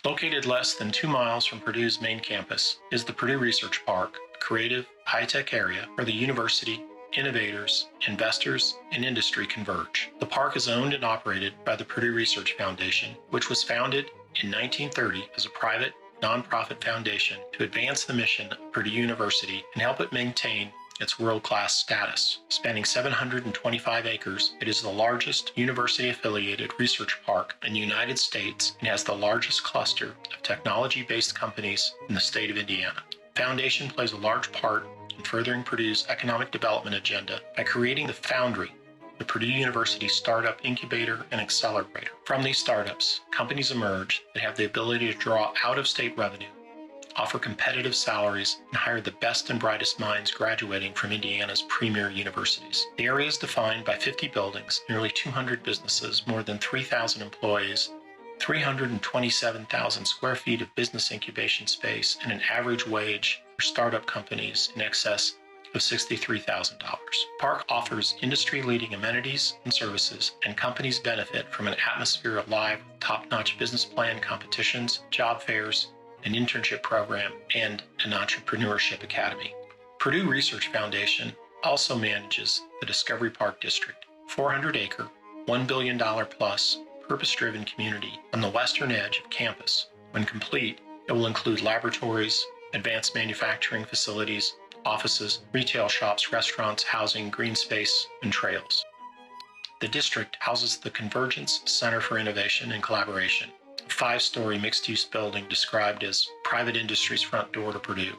Located less than 2 miles from Purdue's main campus is the Purdue Research Park, a creative, high-tech area where the university, innovators, investors, and industry converge. The park is owned and operated by the Purdue Research Foundation, which was founded in 1930 as a private, nonprofit foundation to advance the mission of Purdue University and help it maintain its world-class status. Spanning 725 acres, it is the largest university-affiliated research park in the United States and has the largest cluster of technology-based companies in the state of Indiana. The foundation plays a large part in furthering Purdue's economic development agenda by creating the Foundry, the Purdue University Startup Incubator and Accelerator. From these startups, companies emerge that have the ability to draw out-of-state revenue, offer competitive salaries, and hire the best and brightest minds graduating from Indiana's premier universities. The area is defined by 50 buildings, nearly 200 businesses, more than 3,000 employees, 327,000 square feet of business incubation space, and an average wage for startup companies in excess of $63,000. Park offers industry-leading amenities and services, and companies benefit from an atmosphere of live, top-notch business plan competitions, job fairs, an internship program, and an entrepreneurship academy. Purdue Research Foundation also manages the Discovery Park District, 400-acre, $1 billion plus, purpose-driven community on the western edge of campus. When complete, it will include laboratories, advanced manufacturing facilities, offices, retail shops, restaurants, housing, green space, and trails. The district houses the Convergence Center for Innovation and Collaboration, a 5-story mixed-use building described as private industry's front door to Purdue.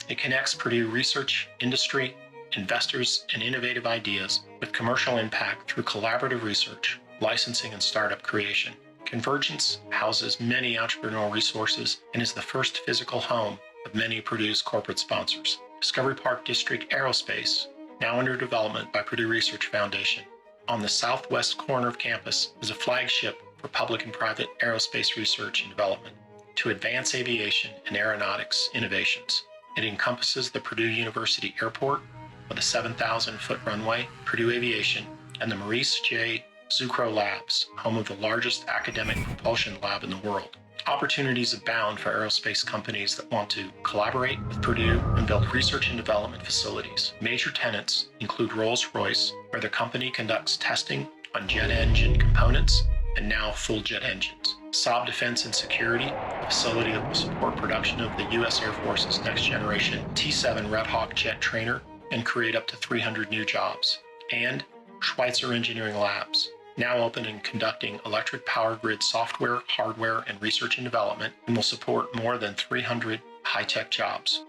It connects Purdue research, industry, investors, and innovative ideas with commercial impact through collaborative research, licensing, and startup creation. Convergence houses many entrepreneurial resources and is the first physical home of many of Purdue's corporate sponsors. Discovery Park District Aerospace, now under development by Purdue Research Foundation, on the southwest corner of campus, is a flagship for public and private aerospace research and development to advance aviation and aeronautics innovations. It encompasses the Purdue University Airport with a 7,000-foot runway, Purdue Aviation, and the Maurice J. Zucrow Labs, home of the largest academic propulsion lab in the world. Opportunities abound for aerospace companies that want to collaborate with Purdue and build research and development facilities. Major tenants include Rolls-Royce, where the company conducts testing on jet engine components and now full jet engines. Saab Defense and Security, a facility that will support production of the U.S. Air Force's next-generation T-7 Red Hawk jet trainer and create up to 300 new jobs. And Schweitzer Engineering Labs, now open and conducting electric power grid software, hardware, and research and development, and will support more than 300 high-tech jobs.